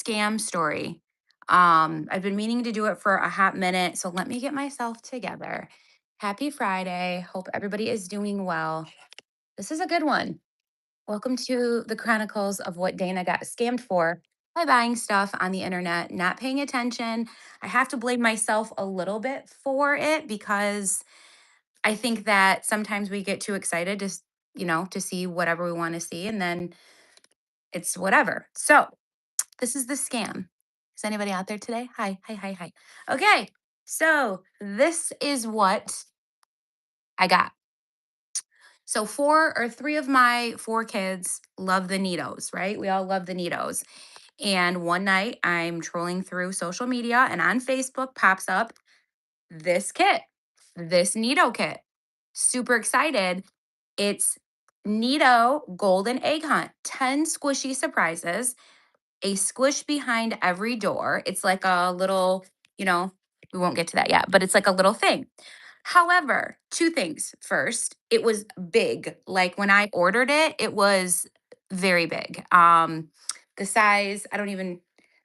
scam story. I've been meaning to do it for a hot minute, so let me get myself together. Happy Friday. Hope everybody is doing well. This is a good one. Welcome to the chronicles of what Dana got scammed for by buying stuff on the internet, not paying attention. I have to blame myself a little bit for it because I think that sometimes we get too excited to see whatever we want to see, and then it's whatever. So, this is the scam. Is anybody out there today? Hi, hi, hi, hi. Okay, so this is what I got. So four or three of my four kids love the Neatos, right? We all love the Neatos. And one night I'm trolling through social media and on Facebook pops up this kit, this Neato kit. Super excited. It's Neato Golden Egg Hunt, 10 squishy surprises, a squish behind every door. It's like a little, you know, we won't get to that yet, but it's like a little thing. However, two things. First, it was big. Like when I ordered it, it was very big. The size, I don't even,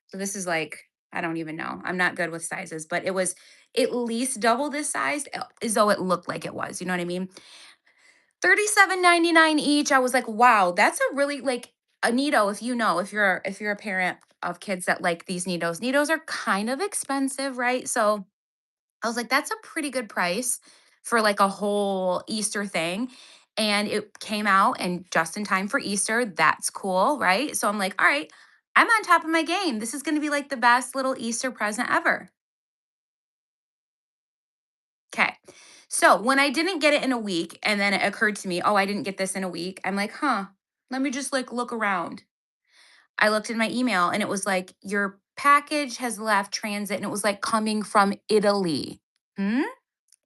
so this is like, I don't even know. I'm not good with sizes, but it was at least double this size as though it looked like it was. You know what I mean? 37.99 each. I was like, wow, that's a really like a Neato. If you're a parent of kids that like these Neatos, Neatos are kind of expensive, right? So I was like, that's a pretty good price for like a whole Easter thing. And it came out and just in time for Easter. That's cool, right? So I'm like, all right, I'm on top of my game. This is going to be like the best little Easter present ever. Okay. So when I didn't get it in a week, and then it occurred to me, oh, I didn't get this in a week. I'm like, huh, let me just like look around. I looked in my email and it was like, your package has left transit and it was like coming from Italy. Hmm?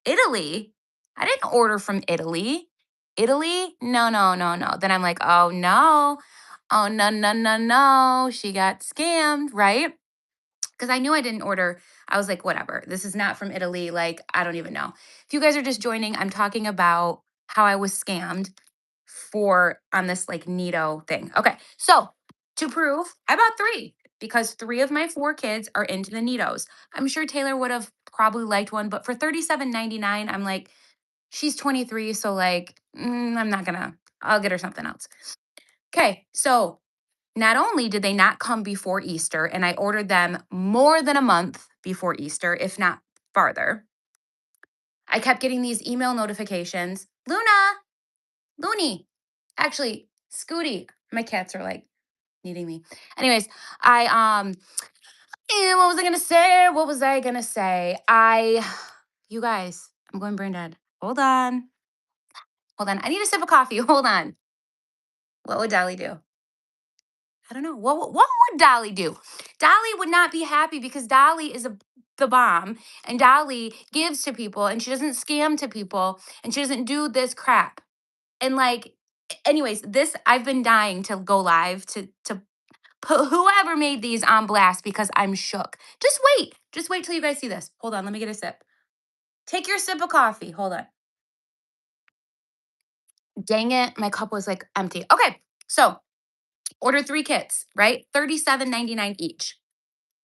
Italy? I didn't order from Italy. Italy? No, no, no, no. Then I'm like, oh no. Oh, no, no, no, no. She got scammed, right? Because I knew I didn't order. I was like, whatever. This is not from Italy. Like, I don't even know. If you guys are just joining, I'm talking about how I was scammed for on this like Neato thing. Okay. So to prove, I bought three because three of my four kids are into the Neatos. I'm sure Taylor would have probably liked one, but for 37.99, I'm like, she's 23. So like, I'm not gonna, I'll get her something else. Okay. So not only did they not come before Easter, and I ordered them more than a month before Easter, if not farther, I kept getting these email notifications. Luna, Looney, actually, Scooty. My cats are like needing me. Anyways, what was I gonna say? What was I gonna say? You guys, I'm going brain dead. Hold on. I need a sip of coffee. Hold on. What would Dolly do? I don't know. What would Dolly do? Dolly would not be happy because Dolly is the bomb and Dolly gives to people and she doesn't scam to people and she doesn't do this crap. And like anyways, this I've been dying to go live to put whoever made these on blast because I'm shook. Just wait. Just wait till you guys see this. Hold on, let me get a sip. Take your sip of coffee. Hold on. Dang it, my cup was like empty. Okay. So, order 3 kits, right? 37.99 each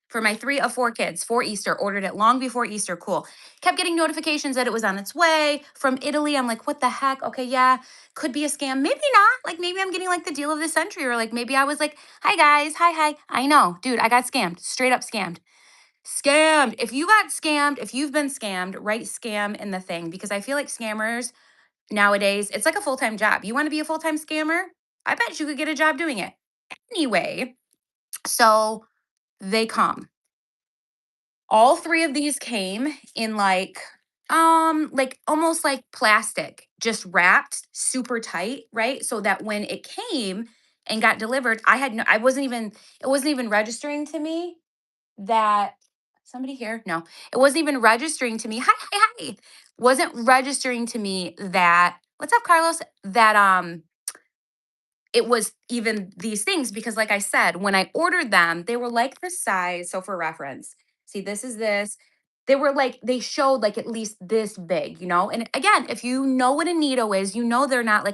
for my 3 of 4 kids for Easter. Ordered it long before Easter. Cool. Kept getting notifications that it was on its way from Italy. I'm like, what the heck? Okay, yeah, could be a scam. Maybe not. Like, maybe I'm getting like the deal of the century, or like maybe I was like, hi guys, hi, hi. I know, dude, I got scammed, straight up scammed. Scammed. If you got scammed, if you've been scammed, write scam in the thing because I feel like scammers nowadays, it's like a full time job. You want to be a full time scammer? I bet you could get a job doing it. Anyway, so they come. All 3 of these came in like almost like plastic, just wrapped super tight, right? So that when it came and got delivered, I wasn't even it wasn't even registering to me that somebody here? No. It wasn't even registering to me. Hi, hi, hi. Wasn't registering to me that what's up, Carlos? That it was even these things because like I said, when I ordered them, they were like the size. So for reference, see, this is this. They were like, they showed like at least this big, you know? And again, if you know what a Neato is, you know they're not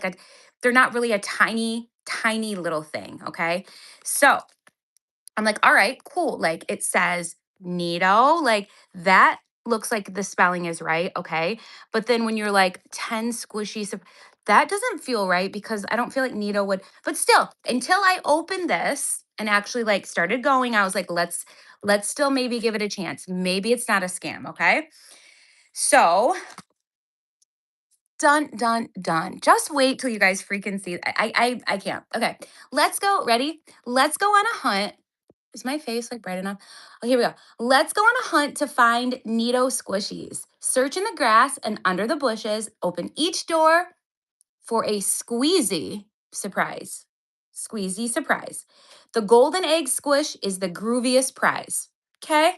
really a tiny, tiny little thing. Okay. So I'm like, all right, cool. Like it says Nido, like that looks like the spelling is right. Okay. But then when you're like 10 squishy, that doesn't feel right because I don't feel like Nido would, but still, until I opened this and actually like started going, I was like, let's still maybe give it a chance. Maybe it's not a scam. Okay. So done, done, done. Just wait till you guys freaking see. I can't. Okay. Let's go. Ready? Let's go on a hunt. Is my face like bright enough? Oh, here we go. Let's go on a hunt to find Nido squishies. Search in the grass and under the bushes. Open each door for a squeezy surprise. Squeezy surprise. The golden egg squish is the grooviest prize. Okay.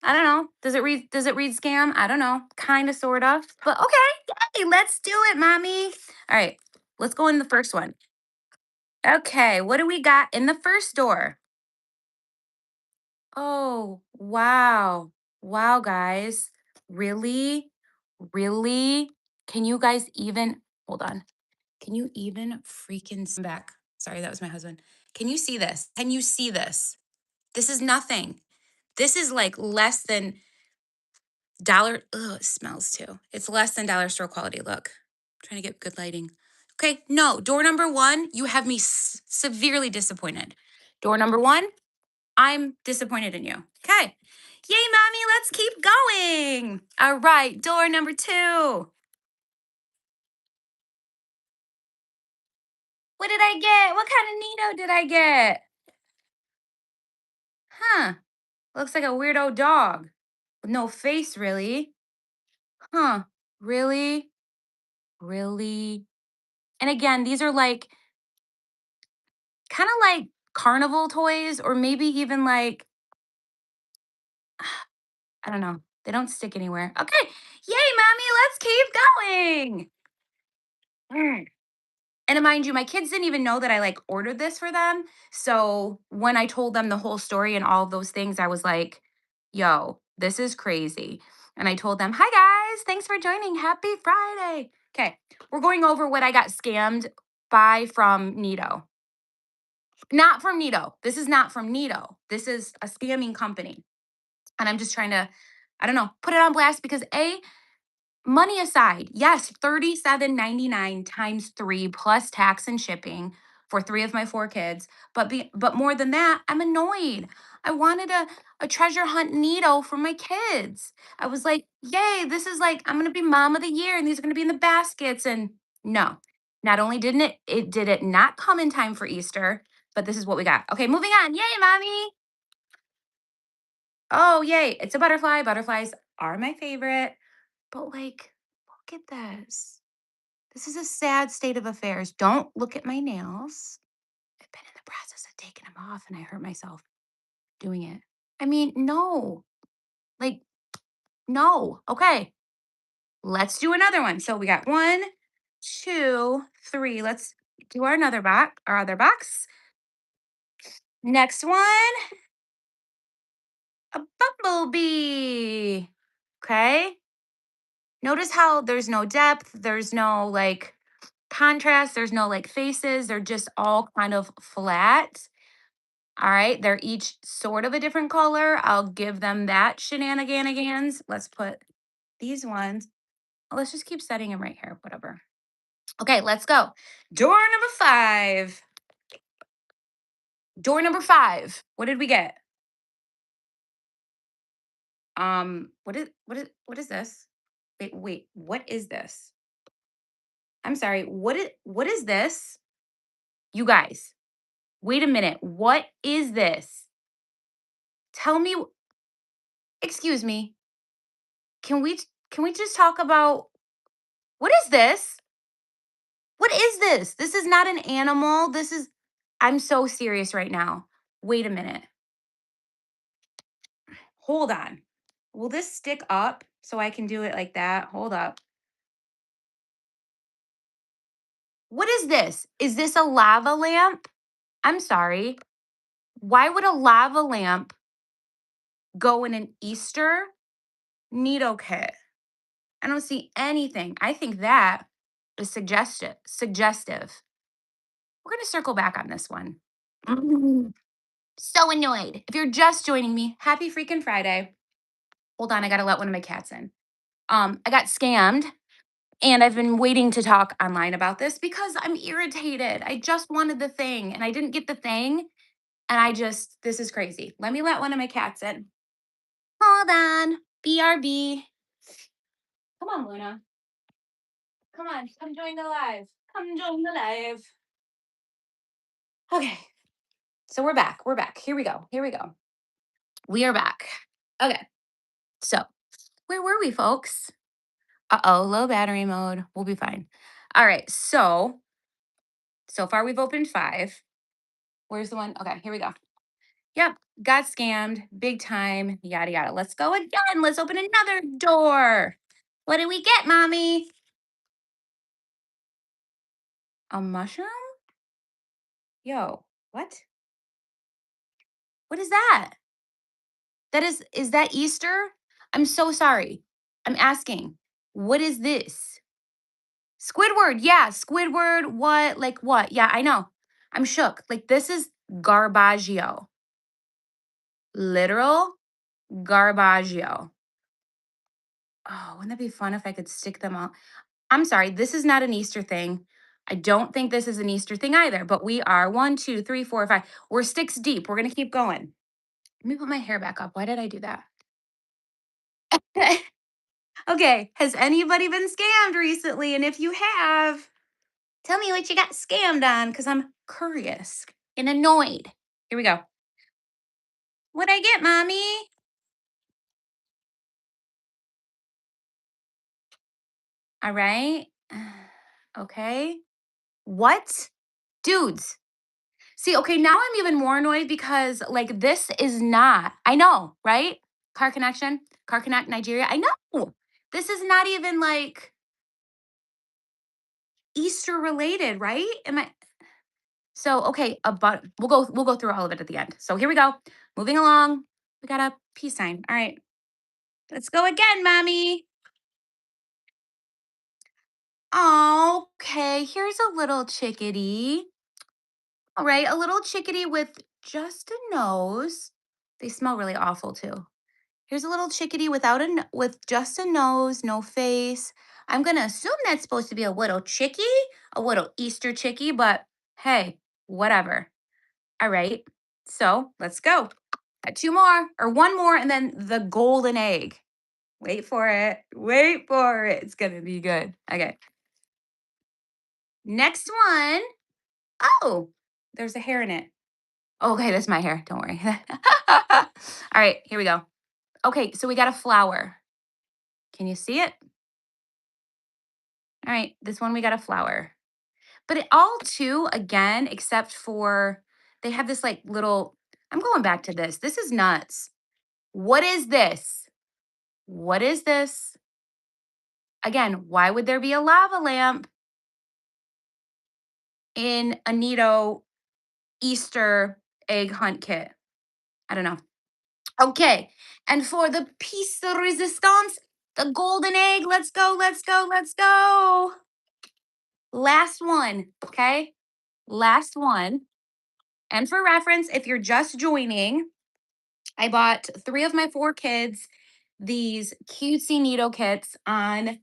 I don't know. Does it read scam? I don't know. Kind of, sort of. But okay. Yay, let's do it, mommy. All right. Let's go in the first one. Okay. What do we got in the first door? Oh, wow. Wow, guys. Really? Really? Can you guys even hold on? Can you even freaking back? Sorry, that was my husband. Can you see this? Can you see this? This is nothing. This is like less than dollar. Ugh, it smells too. It's less than dollar store quality. Look, I'm trying to get good lighting. Okay, no. Door number one, you have me severely disappointed. Door number one, I'm disappointed in you. Okay. Yay, mommy, let's keep going. All right, door number two. What did I get? What kind of Nito did I get? Huh. Looks like a weirdo dog with no face, really. Huh. Really? Really? And again, these are like kind of like carnival toys, or maybe even like, I don't know. They don't stick anywhere. Okay. Yay, mommy, let's keep going. Mm. And mind you, my kids didn't even know that I like ordered this for them. So when I told them the whole story and all of those things, I was like, yo, this is crazy. And I told them, hi guys, thanks for joining. Happy Friday. Okay. We're going over what I got scammed by from Nido. Not from Nido. This is not from Nido. This is a scamming company. And I'm just trying to, I don't know, put it on blast because money aside, yes, $37.99 times 3 plus tax and shipping for 3 of my 4 kids, but more than that, I'm annoyed. I wanted a treasure hunt Neato for my kids. I was like, "Yay, this is like I'm gonna be mom of the year, and these are gonna be in the baskets," and no. Not only didn't it did it not come in time for Easter, but this is what we got. Okay, moving on. Yay, mommy. Oh, yay. It's a butterfly. Butterflies are my favorite. But like, look at this. This is a sad state of affairs. Don't look at my nails. I've been in the process of taking them off and I hurt myself doing it. I mean, no, like, no. Okay, let's do another one. So we got one, two, three. Let's do our other box. Next one, a bumblebee. Okay. Notice how there's no depth, there's no like contrast, there's no like faces, they're just all kind of flat. All right, they're each sort of a different color. I'll give them that shenanigans. Let's put these ones. Let's just keep setting them right here, whatever. Okay, let's go. Door number five. Door number five. What did we get? What is this? Wait, what is this? I'm sorry. What is this? You guys, wait a minute. What is this? Tell me, excuse me. Can we just talk about what is this? What is this? This is not an animal. I'm so serious right now. Wait a minute. Hold on. Will this stick up so I can do it like that? Hold up. What is this? Is this a lava lamp? I'm sorry. Why would a lava lamp go in an Easter needle kit? I don't see anything. I think that is suggestive. We're going to circle back on this one. So annoyed. If you're just joining me, happy freaking Friday. Hold on, I gotta let one of my cats in. I got scammed and I've been waiting to talk online about this because I'm irritated. I just wanted the thing and I didn't get the thing. And this is crazy. Let me let one of my cats in. Hold on. BRB. Come on, Luna. Come on. Come join the live. Come join the live. Okay. So we're back. We're back. Here we go. Here we go. We are back. Okay. So where were we, folks? Uh-oh, low battery mode. We'll be fine. All right. So far we've opened 5. Where's the one? Okay, here we go. Yep, got scammed big time, yada yada. Let's go again. Let's open another door. What did we get, mommy? A mushroom? Yo, what? What is that? Is that Easter? I'm so sorry. I'm asking. What is this? Squidward. Yeah, Squidward. What? Like what? Yeah, I know. I'm shook. Like this is Garbaggio. Literal Garbaggio. Oh, wouldn't that be fun if I could stick them all? I'm sorry, this is not an Easter thing. I don't think this is an Easter thing either, but we are 1, 2, 3, 4, 5. We're 6 deep. We're going to keep going. Let me put my hair back up. Why did I do that? Okay. Has anybody been scammed recently? And if you have, tell me what you got scammed on because I'm curious and annoyed. Here we go. What'd I get, mommy? All right. Okay. What? Dudes, see, okay, now I'm even more annoyed because like this is not, I know, right? Car Connection, Car Connect Nigeria. I know. This is not even like Easter related, right? Am I so okay, but we'll go through all of it at the end. So here we go. Moving along. We got a peace sign. All right. Let's go again, mommy. Okay, here's a little chickadee. All right, a little chickadee with just a nose. They smell really awful too. Here's a little chickadee with just a nose, no face. I'm gonna assume that's supposed to be a little chickie, a little Easter chickie, but hey, whatever. All right. So let's go. Got 2 more or 1 more, and then the golden egg. Wait for it. Wait for it. It's gonna be good. Okay. Next one. Oh, there's a hair in it. Okay, that's my hair. Don't worry. All right, here we go. Okay, so we got a flower. Can you see it? All right, this one we got a flower. But it all too, again, except for they have this like little, I'm going back to this. This is nuts. What is this? What is this? Again, why would there be a lava lamp in a Nito Easter egg hunt kit? I don't know. Okay. And for the piece de resistance, the golden egg, let's go, let's go, let's go. Last one. Okay. Last one. And for reference, if you're just joining, I bought 3 of my 4 kids these cutesy Neato kits on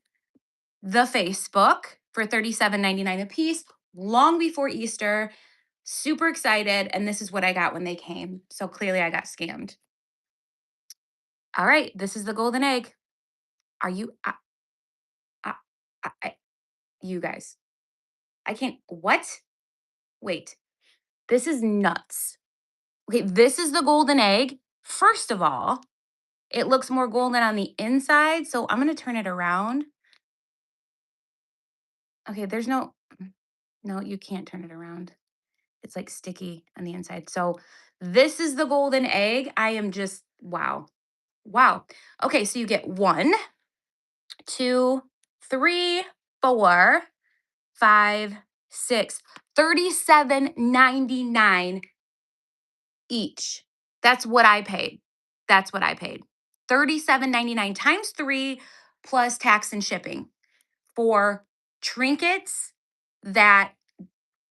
the Facebook for $37.99 a piece, long before Easter. Super excited. And this is what I got when they came. So clearly I got scammed. All right. This is the golden egg. Are you, I, you guys, I can't, what? Wait, this is nuts. Okay. This is the golden egg. First of all, it looks more golden on the inside, so I'm gonna turn it around. Okay, there's no, you can't turn it around. It's like sticky on the inside. So this is the golden egg. I am just wow. Wow. Okay, so you get 1, 2, 3, 4, 5, 6, 37.99 each. That's what I paid. That's what I paid. 37.99 times 3 plus tax and shipping for trinkets that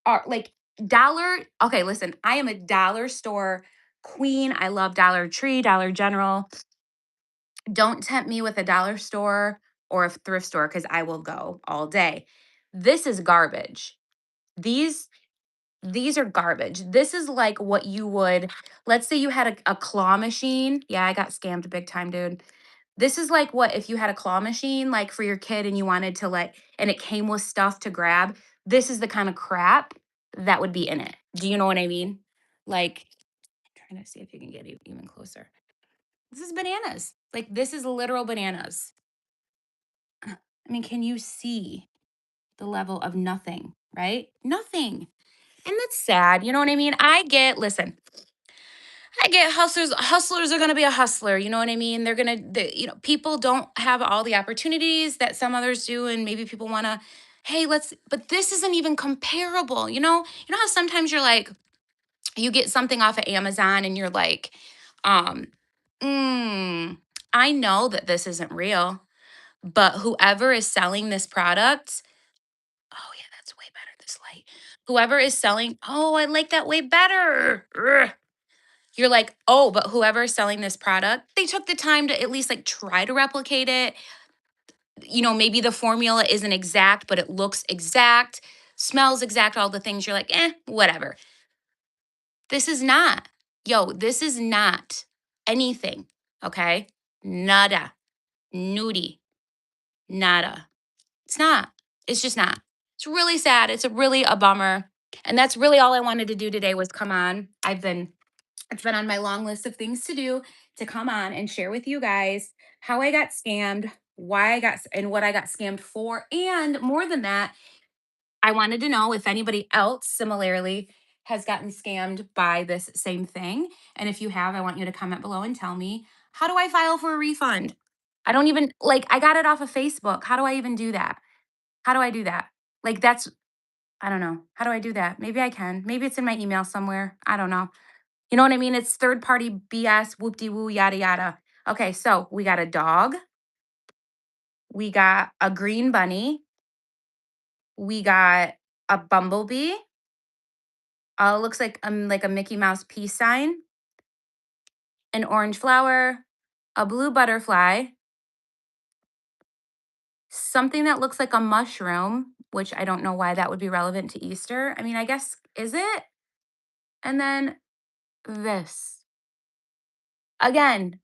are like dollar. Okay, listen, I am a dollar store Queen. I love Dollar Tree, Dollar General. Don't tempt me with a dollar store or a thrift store because I will go all day. This is garbage. These these are garbage. This is like what you would, let's say you had a claw machine. Yeah, I got scammed big time, dude. This is like what if you had a claw machine like for your kid and you wanted to like and it came with stuff to grab. This is the kind of crap that would be in it. Do you know what I mean? Like trying to see if you can get even closer. This is bananas. Like this is literal bananas. I mean, can you see the level of nothing, right? Nothing. And that's sad. You know what I mean? Listen, I get hustlers are going to be a hustler, you know what I mean? People don't have all the opportunities that some others do and maybe people want to hey, but this isn't even comparable, you know? You know how sometimes you're like you get something off of Amazon and you're like um mm, I know that this isn't real, but whoever is selling this product, oh yeah, that's way better this light. Whoever is selling, oh, I like that way better. Ugh. You're like, "Oh, but whoever is selling this product, they took the time to at least, like, try to replicate it." You know, maybe the formula isn't exact, but it looks exact, smells exact, all the things you're like, "Eh, whatever." This is not. Yo, this is not anything, okay? Nada. Nudie. Nada. It's not. It's just not. It's really sad. It's a bummer. And that's really all I wanted to do today was come on. It's been on my long list of things to do to come on and share with you guys how I got scammed, why and what I got scammed for. And more than that, I wanted to know if anybody else similarly has gotten scammed by this same thing. And if you have, I want you to comment below and tell me, how do I file for a refund? I don't even like, I got it off of Facebook. How do I even do that? How do I do that? Like, I don't know. How do I do that? Maybe I can. Maybe it's in my email somewhere. I don't know. You know what I mean? It's third party BS, whoop de woo, yada yada. Okay, so we got a dog, we got a green bunny, we got a bumblebee. Looks like a Mickey Mouse peace sign, an orange flower, a blue butterfly, something that looks like a mushroom, which I don't know why that would be relevant to Easter. I mean, I guess is it? And then this. Again,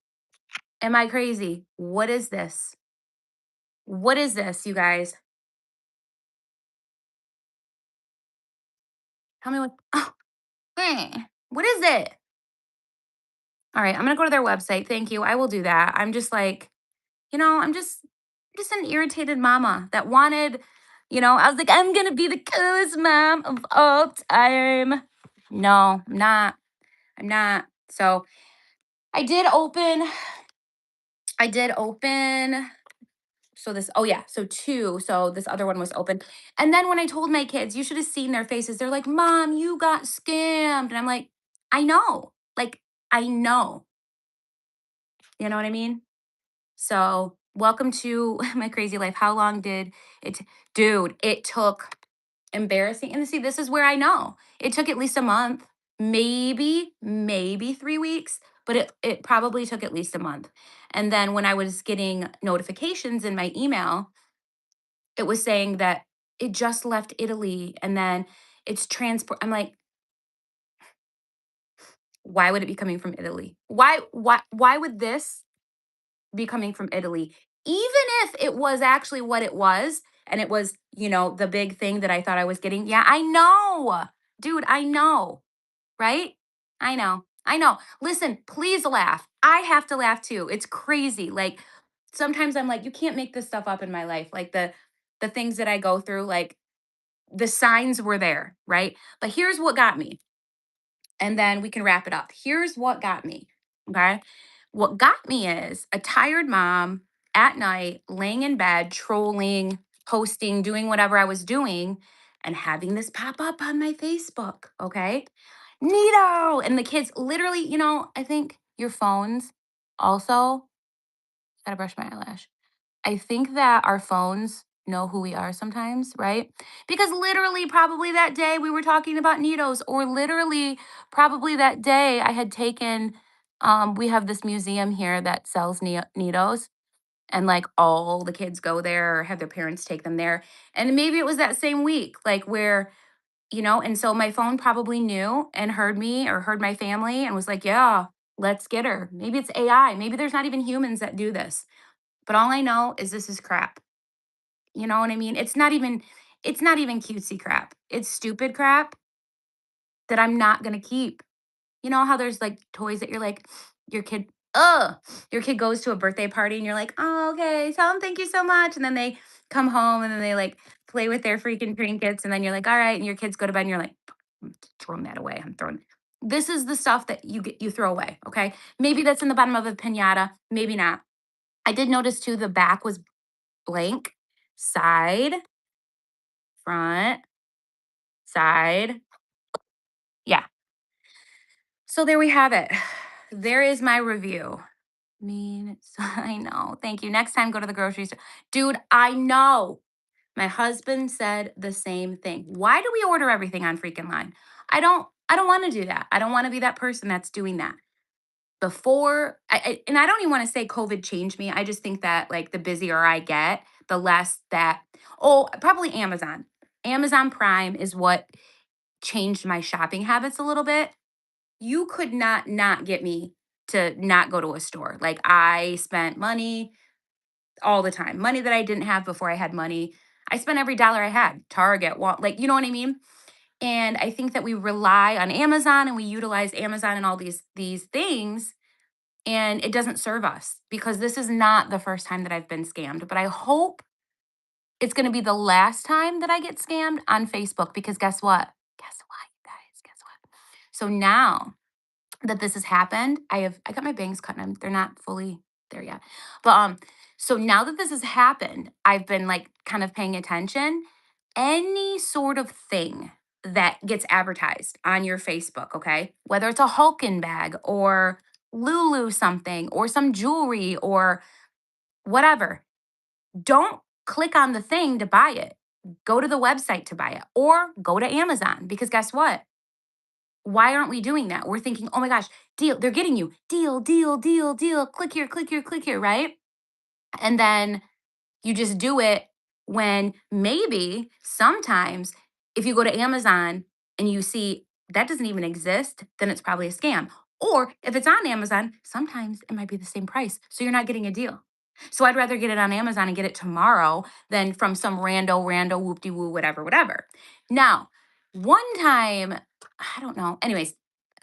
am I crazy? What is this? What is this, you guys? Tell me what. What is it? All right, I'm gonna go to their website. Thank you. I will do that. I'm just like, I'm just an irritated mama that wanted, I was like, I'm gonna be the coolest mom of all time. No, I'm not. I'm not. So I did open, I did open. So this, oh yeah, so two. So this other one was open. And then when I told my kids, you should have seen their faces. They're like, Mom, you got scammed. And I'm like, I know. Like, I know. You know what I mean? So, welcome to my crazy life. How long did dude, it took embarrassing. And see, this is where I know it took at least a month, maybe 3 weeks, but it probably took at least a month. And then when I was getting notifications in my email, it was saying that it just left Italy and then it's transport. I'm like, why would it be coming from Italy? Why would this be coming from Italy, even if it was actually what it was, and it was, the big thing that I thought I was getting. Yeah, I know. Dude, I know, right? I know. I know. Listen, please laugh. I have to laugh too. It's crazy. Like sometimes I'm like, you can't make this stuff up in my life. Like the things that I go through, like the signs were there, right? But here's what got me and then we can wrap it up. Here's what got me. Okay. What got me is a tired mom at night, laying in bed, trolling, posting, doing whatever I was doing, and having this pop up on my Facebook. Okay. Neato. And the kids literally, I think your phones also, gotta brush my eyelash. I think that our phones know who we are sometimes, right? Because literally, probably that day we were talking about needles, or literally, probably that day I had taken, we have this museum here that sells needles, and like all the kids go there or have their parents take them there. And maybe it was that same week, like where, and so my phone probably knew and heard me or heard my family and was like, yeah, let's get her. Maybe it's AI. Maybe there's not even humans that do this. But all I know is this is crap. You know what I mean? It's not even cutesy crap. It's stupid crap that I'm not gonna keep. You know how there's like toys that you're like, your kid, your kid goes to a birthday party and you're like, oh, okay, tell them thank you so much. And then they come home and then they like play with their freaking trinkets. And then you're like, all right. And your kids go to bed and you're like, I'm throwing that away. I'm throwing. This is the stuff that you throw away. Okay. Maybe that's in the bottom of a pinata. Maybe not. I did notice too, the back was blank, side, front, side. Yeah. So there we have it. There is my review. I know. Thank you. Next time, go to the grocery store. Dude, I know. My husband said the same thing. Why do we order everything on freaking line? I don't want to do that. I don't want to be that person that's doing that. And I don't even want to say COVID changed me. I just think that like the busier I get, the less that, oh, probably Amazon. Amazon Prime is what changed my shopping habits a little bit. You could not get me to not go to a store. Like I spent money all the time, money that I didn't have before I had money. I spent every dollar I had. Target, like you know what I mean? And I think that we rely on Amazon and we utilize Amazon and all these things, and it doesn't serve us because this is not the first time that I've been scammed. But I hope it's going to be the last time that I get scammed on Facebook, because guess what? Guess what, you guys? Guess what? So now that this has happened, I got my bangs cut and they're not fully there yet. But so now that this has happened, I've been like kind of paying attention. Any sort of thing that gets advertised on your Facebook, okay? Whether it's a Hulkin bag or Lulu something or some jewelry or whatever, don't click on the thing to buy it. Go to the website to buy it or go to Amazon, because guess what? Why aren't we doing that? We're thinking, oh my gosh, deal, they're getting you. Deal, deal, deal, deal. Click here, click here, click here, right? And then you just do it when maybe sometimes if you go to Amazon and you see that doesn't even exist, then it's probably a scam. Or if it's on Amazon, sometimes it might be the same price. So you're not getting a deal. So I'd rather get it on Amazon and get it tomorrow than from some rando, whoop de woo, whatever, whatever. Now, one time, I don't know. Anyways,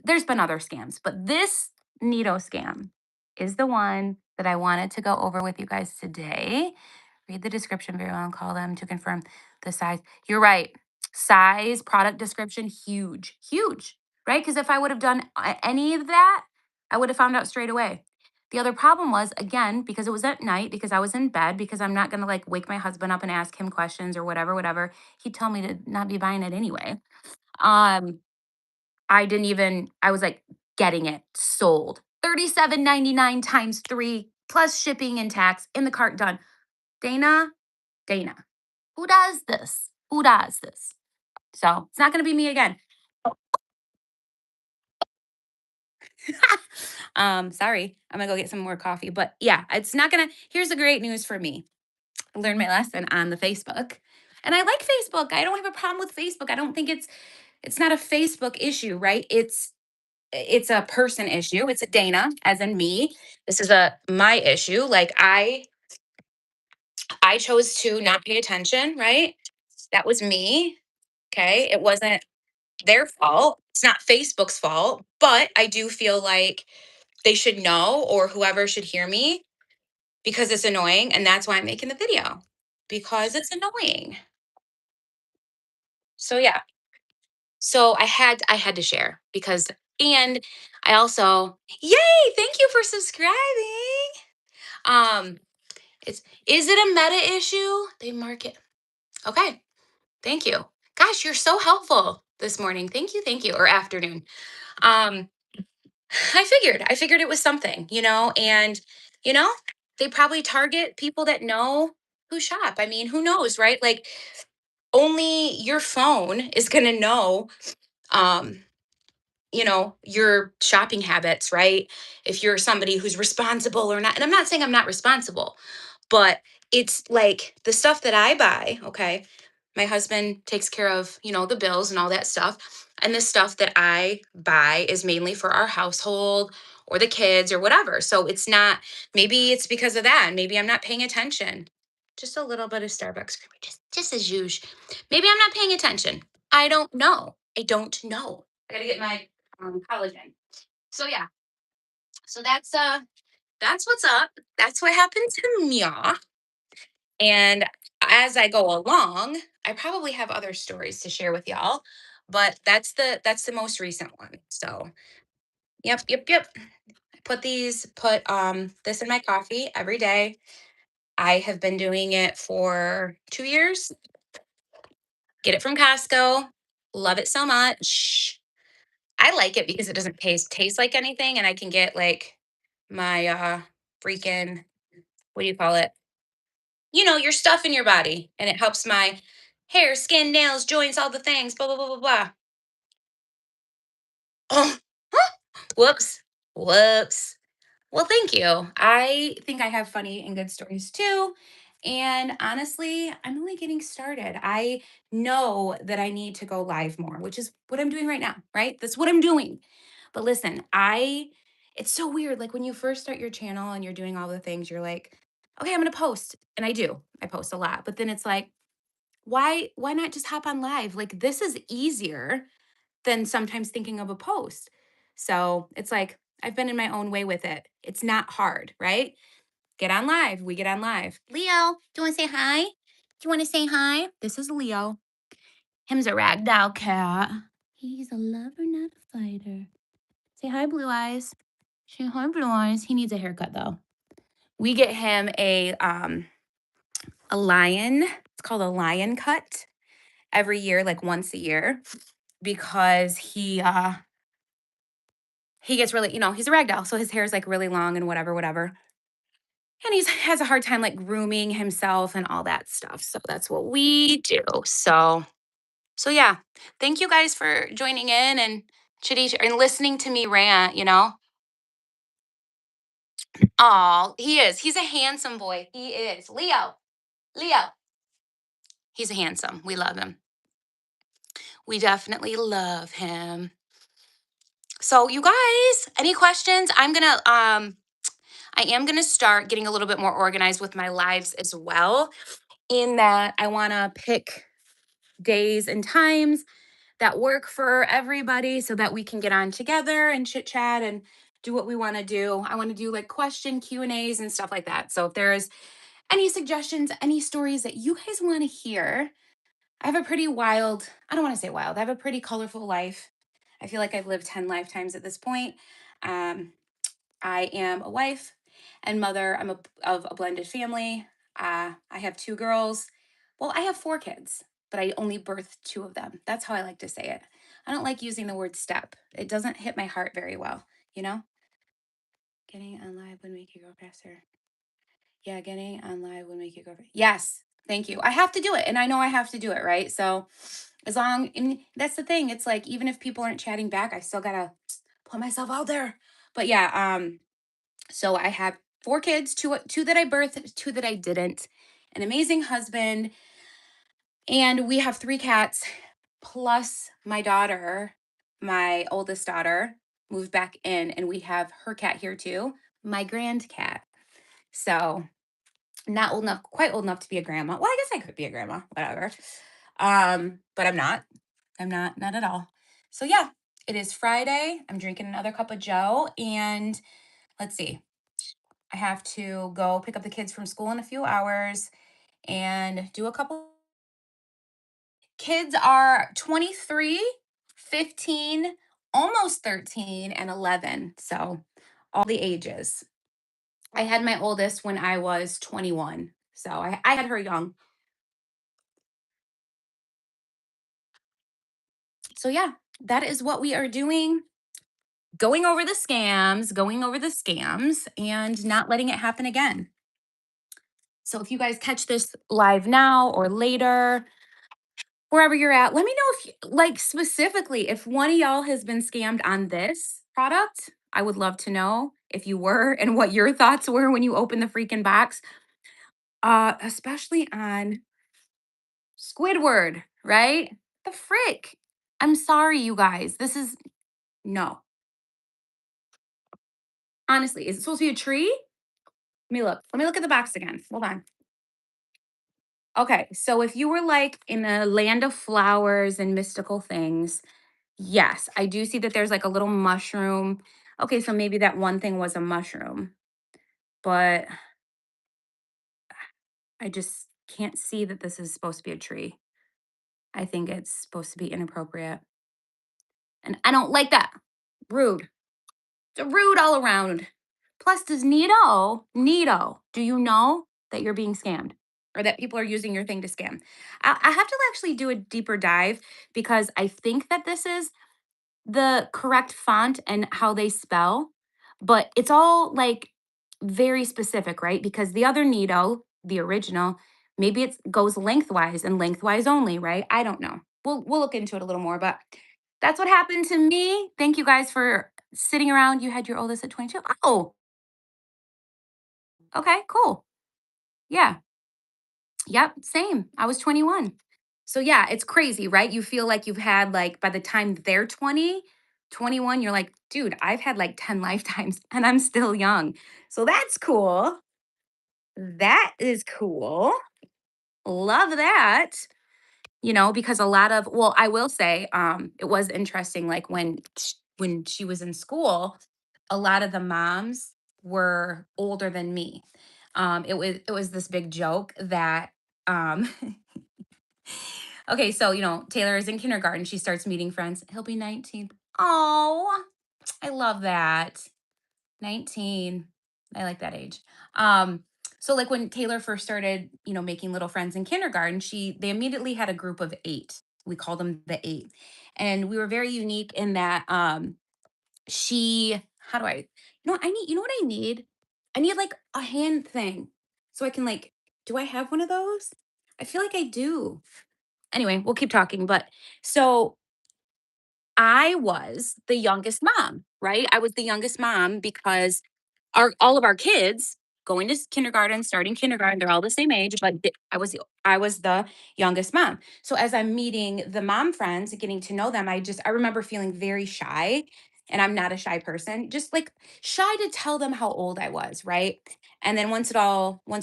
there's been other scams, but this Nido scam is the one that I wanted to go over with you guys today. Read the description very well and call them to confirm the size. You're right. Size, product description, huge, huge, right? Because if I would have done any of that, I would have found out straight away. The other problem was, again, because it was at night, because I was in bed, because I'm not going to like wake my husband up and ask him questions or whatever, whatever. He'd tell me to not be buying it anyway. Um, I was like getting it sold. 37.99 times three plus shipping and tax in the cart done. Dana, Dana, who does this? Who does this? So it's not going to be me again. Sorry, I'm gonna go get some more coffee. But yeah, it's not gonna. Here's the great news for me. I learned my lesson on the Facebook, and I like Facebook. I don't have a problem with Facebook. I don't think it's not a Facebook issue, right? It's a person issue. It's a Dana, as in me. This is a my issue. Like I chose to not pay attention, right? That was me. Okay, it wasn't their fault. It's not Facebook's fault, but I do feel like they should know, or whoever should hear me, because it's annoying. And that's why I'm making the video, because it's annoying. So yeah. So I had to share because, and I also, yay, thank you for subscribing. Um is it a meta issue? They market. Okay. Thank you. Gosh, you're so helpful this morning. Thank you, or afternoon. Um I figured it was something, and you know, they probably target people that know who shop. I mean, who knows, right? Like only your phone is going to know um your shopping habits, right? If you're somebody who's responsible or not. And I'm not saying I'm not responsible, but it's like the stuff that I buy, okay? My husband takes care of, the bills and all that stuff. And the stuff that I buy is mainly for our household or the kids or whatever. So it's not, maybe it's because of that. And maybe I'm not paying attention. Just a little bit of Starbucks creamer, just as usual. Maybe I'm not paying attention. I don't know. I don't know. I gotta get my collagen. So yeah, so that's what's up. That's what happened to me. And as I go along, I probably have other stories to share with y'all, but that's the most recent one. So yep, yep, yep. I put this in my coffee every day. I have been doing it for 2 years. Get it from Costco. Love it so much. I like it because it doesn't taste like anything, and I can get like my freaking, what do you call it? Your stuff in your body, and it helps my hair, skin, nails, joints, all the things. Blah blah blah blah blah. Oh, whoops, whoops. Well, thank you. I think I have funny and good stories too. And honestly, I'm only getting started. I know that I need to go live more, which is what I'm doing right now, right? That's what I'm doing. But listen, it's so weird. Like when you first start your channel and you're doing all the things, you're like, okay, I'm going to post. And I do. I post a lot. But then it's like, why not just hop on live? Like this is easier than sometimes thinking of a post. So it's like I've been in my own way with it. It's not hard, right? Get on live. We get on live. Leo, do you want to say hi? Do you want to say hi? This is Leo. Him's a ragdoll cat. He's a lover, not a fighter. Say hi, Blue Eyes. Say hi, Blue Eyes. He needs a haircut though. We get him a lion. It's called a lion cut every year, like once a year, because he gets really, he's a ragdoll, so his hair is like really long and whatever, whatever. And he has a hard time like grooming himself and all that stuff. So that's what we do. So yeah, thank you guys for joining in and chitty and listening to me rant. Oh, he is. He's a handsome boy. He is. Leo. Leo. He's a handsome. We love him. We definitely love him. So you guys, any questions? I am gonna start getting a little bit more organized with my lives as well, in that I wanna pick days and times that work for everybody so that we can get on together and chit chat and do what we want to do. I want to do like question Q&As and stuff like that. So if there's any suggestions, any stories that you guys want to hear, I have a pretty wild, I don't want to say wild, I have a pretty colorful life. I feel like I've lived 10 lifetimes at this point. Um, I am a wife and mother. Of a blended family. I have two girls. Well, I have four kids, but I only birthed two of them. That's how I like to say it. I don't like using the word step. It doesn't hit my heart very well, you know? Getting on live would make you go faster. Yeah, getting on live would make you go. Yes, thank you. I have to do it, and I know I have to do it, right? So, and that's the thing. It's like even if people aren't chatting back, I still gotta put myself out there. But yeah, so I have four kids, two that I birthed, two that I didn't, an amazing husband, and we have three cats, plus my daughter, my oldest daughter, moved back in, and we have her cat here too, my grand cat. So not old enough, quite old enough to be a grandma. Well, I guess I could be a grandma, whatever. But I'm not. Not at all. So yeah, it is Friday. I'm drinking another cup of Joe, and let's see. I have to go pick up the kids from school in a few hours and do a couple. Kids are 23, 15, almost 13, and 11. So all the ages. I had my oldest when I was 21. So I had her young. So yeah, that is what we are doing. Going over the scams, and not letting it happen again. So if you guys catch this live now or later, wherever you're at, let me know if, like, specifically, if one of y'all has been scammed on this product. I would love to know if you were and what your thoughts were when you opened the freaking box. Especially on Squidward, right? The frick. I'm sorry, you guys. This is no. Honestly, is it supposed to be a tree? Let me look. Let me look at the box again. Hold on. Okay, so if you were like in a land of flowers and mystical things, yes, I do see that there's like a little mushroom. Okay, so maybe that one thing was a mushroom, but I just can't see that this is supposed to be a tree. I think it's supposed to be inappropriate. And I don't like that. Rude. It's rude all around. Plus, does Nito, do you know that you're being scammed or that people are using your thing to scam? I have to actually do a deeper dive because I think that this is the correct font and how they spell, but it's all like very specific, right? Because the other Nito, the original, maybe it goes lengthwise and lengthwise only, right? I don't know. We'll look into it a little more, but that's what happened to me. Thank you guys for sitting around. You had your oldest at 22. Oh, okay, cool. Yeah. Yep, same. I was 21. So yeah, it's crazy, right? You feel like you've had like by the time they're 20, 21, you're like, dude, I've had like 10 lifetimes and I'm still young. So that's cool. That is cool. Love that. Because a lot of well, I will say, it was interesting like when she was in school, a lot of the moms were older than me. It was this big joke that um okay, so Taylor is in kindergarten. She starts meeting friends. He'll be 19. Oh, I love that. 19. I like that age. Um, so like when Taylor first started, making little friends in kindergarten, they immediately had a group of 8. We called them the 8. And we were very unique in that she how do I I need what I need? I need like a hand thing. So I can like do I have one of those? I feel like I do. Anyway, we'll keep talking, but so I was the youngest mom, right? I was the youngest mom because all of our kids going to kindergarten, starting kindergarten, they're all the same age, but I was the youngest mom. So as I'm meeting the mom friends, getting to know them, I remember feeling very shy, and I'm not a shy person, just like shy to tell them how old I was, right? And then once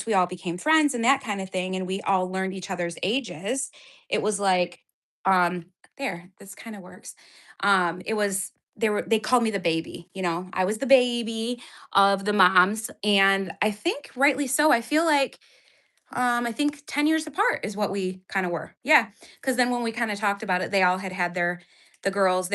we all became friends and that kind of thing, and we all learned each other's ages, it was like, um, there, this kind of works. It was they called me the baby, I was the baby of the moms, and I think rightly so. I feel like I think 10 years apart is what we kind of were. Yeah, cuz then when we kind of talked about it, they all had their girls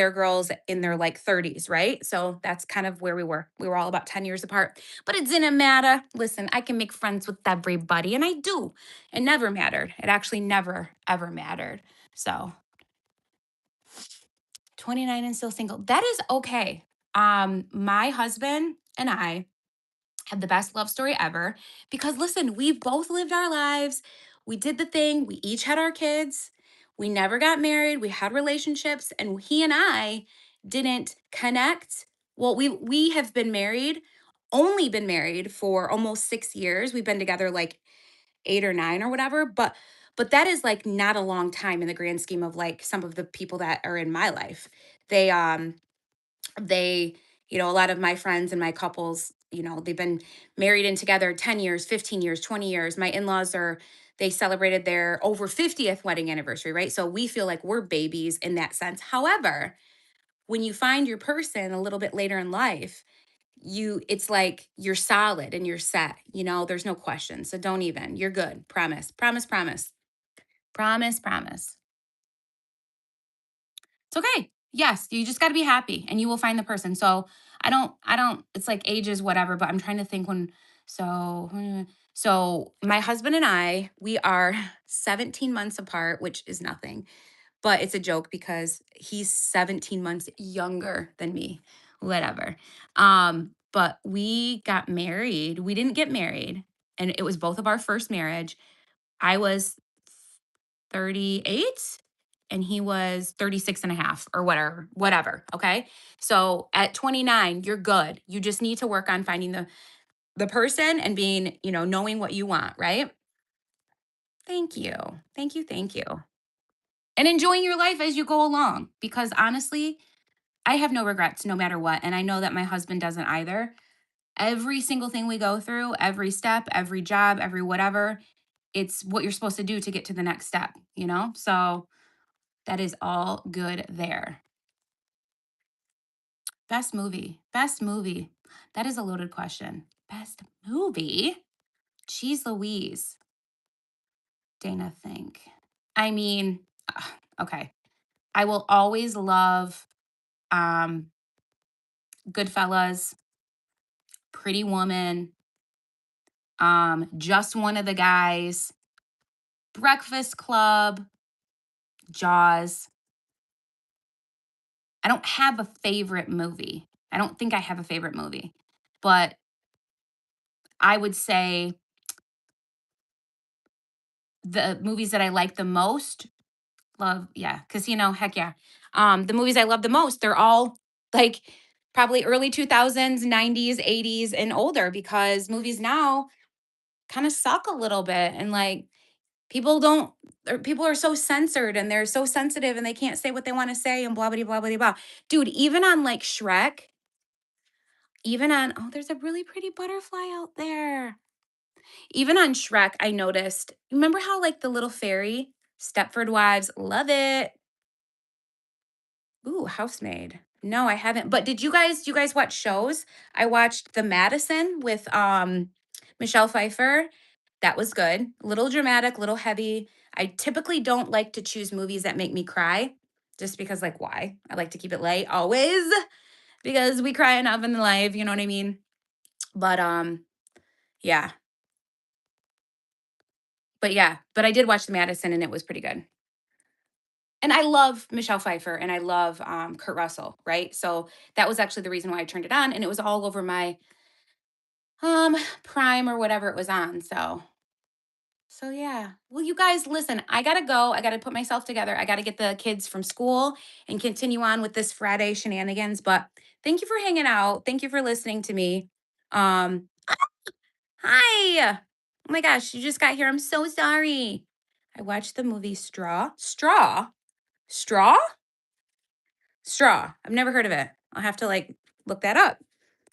in their like 30s, right? So that's kind of where we were. We were all about 10 years apart. But it didn't matter. Listen, I can make friends with everybody, and I do. It never mattered. It actually never ever mattered. So 29 and still single. That is okay. My husband and I had the best love story ever because listen, we've both lived our lives. We did the thing. We each had our kids. We never got married. We had relationships, and he and I didn't connect. Well, we have been married, only been married for almost 6 years. We've been together like 8 or 9 or whatever, but that is like not a long time in the grand scheme of like some of the people that are in my life. They they a lot of my friends and my couples, they've been married and together 10 years, 15 years, 20 years. My in-laws they celebrated their over 50th wedding anniversary, right? So we feel like we're babies in that sense. However, when you find your person a little bit later in life, it's like you're solid and you're set, there's no question. So don't even. You're good. Promise. Promise, promise. Promise, promise. It's okay. Yes, you just got to be happy and you will find the person. So I don't, it's like ages, whatever, but I'm trying to think so, so my husband and I, we are 17 months apart, which is nothing, but it's a joke because he's 17 months younger than me, whatever. But we got married. We didn't get married. and it was both of our first marriage. I was 38 and he was 36 and a half or whatever. Okay. So at 29, you're good. You just need to work on finding the person and being, knowing what you want, right? Thank you. Thank you. Thank you. And enjoying your life as you go along because honestly, I have no regrets no matter what. And I know that my husband doesn't either. Every single thing we go through, every step, every job, every whatever, it's what you're supposed to do to get to the next step? So that is all good there. Best movie. Best movie. That is a loaded question. Best movie? Cheese Louise. Dana think. I mean, okay. I will always love um Goodfellas, Pretty Woman, Just One of the Guys, Breakfast Club, Jaws. I don't have a favorite movie. I don't think I have a favorite movie. But I would say the movies that I like the most, love, yeah, Casino, heck yeah. The movies I love the most, they're all like probably early 2000s, 90s, 80s, and older because movies now kind of suck a little bit. And like people don't, or people are so censored and they're so sensitive and they can't say what they want to say and blah, blah, blah, blah, blah. Dude, even on like Shrek, even on, oh, there's a really pretty butterfly out there. Even on Shrek, I noticed, remember how like the little fairy, Stepford Wives, love it. Ooh, Housemaid. No, I haven't. But do you guys watch shows? I watched The Madison with Michelle Pfeiffer. That was good. A little dramatic, little heavy. I typically don't like to choose movies that make me cry just because like why? I like to keep it light always because we cry enough in life, you know what I mean? But yeah. But I did watch The Madison and it was pretty good. And I love Michelle Pfeiffer and I love Kurt Russell, right? So that was actually the reason why I turned it on and it was all over my Prime or whatever it was on. So yeah. Well, you guys, listen, I gotta go. I gotta put myself together. I gotta get the kids from school and continue on with this Friday shenanigans. But thank you for hanging out. Thank you for listening to me. Um, Hi. Oh my gosh, you just got here. I'm so sorry. I watched the movie Straw. Straw? Straw? Straw. I've never heard of it. I'll have to like look that up.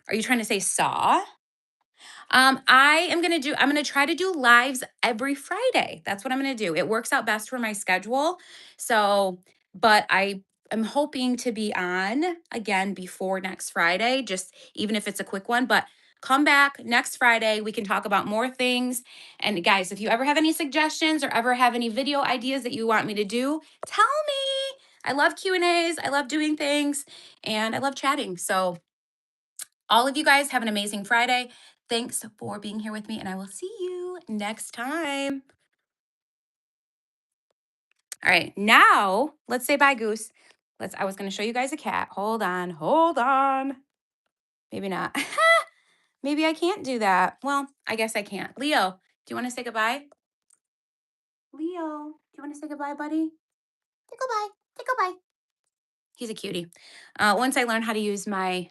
Are you trying to say saw? I'm gonna try to do lives every Friday. That's what I'm gonna do. It works out best for my schedule. So, but I am hoping to be on again before next Friday, just even if it's a quick one. But come back next Friday. We can talk about more things. And guys, if you ever have any suggestions or ever have any video ideas that you want me to do, tell me. I love Q&As. I love doing things and I love chatting. So all of you guys have an amazing Friday. Thanks for being here with me, and I will see you next time. All right, now let's say bye, Goose. I was going to show you guys a cat. Hold on, hold on. Maybe not. Maybe I can't do that. Well, I guess I can't. Leo, do you want to say goodbye? Leo, do you want to say goodbye, buddy? Say goodbye. Say goodbye. He's a cutie. Once I learn how to use my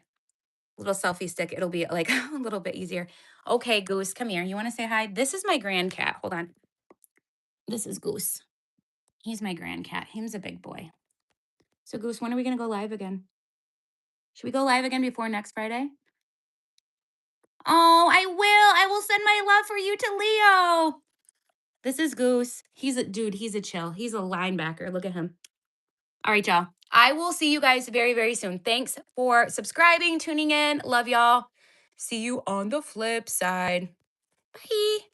little selfie stick, it'll be like a little bit easier. Okay, Goose, come here. You want to say hi? This is my grand cat. Hold on. This is Goose. He's my grand cat. He's a big boy. So, Goose, when are we going to go live again? Should we go live again before next Friday? Oh, I will. I will send my love for you to Leo. This is Goose. He's a dude. He's a chill. He's a linebacker. Look at him. All right, y'all. I will see you guys very, very soon. Thanks for subscribing, tuning in. Love y'all. See you on the flip side. Bye.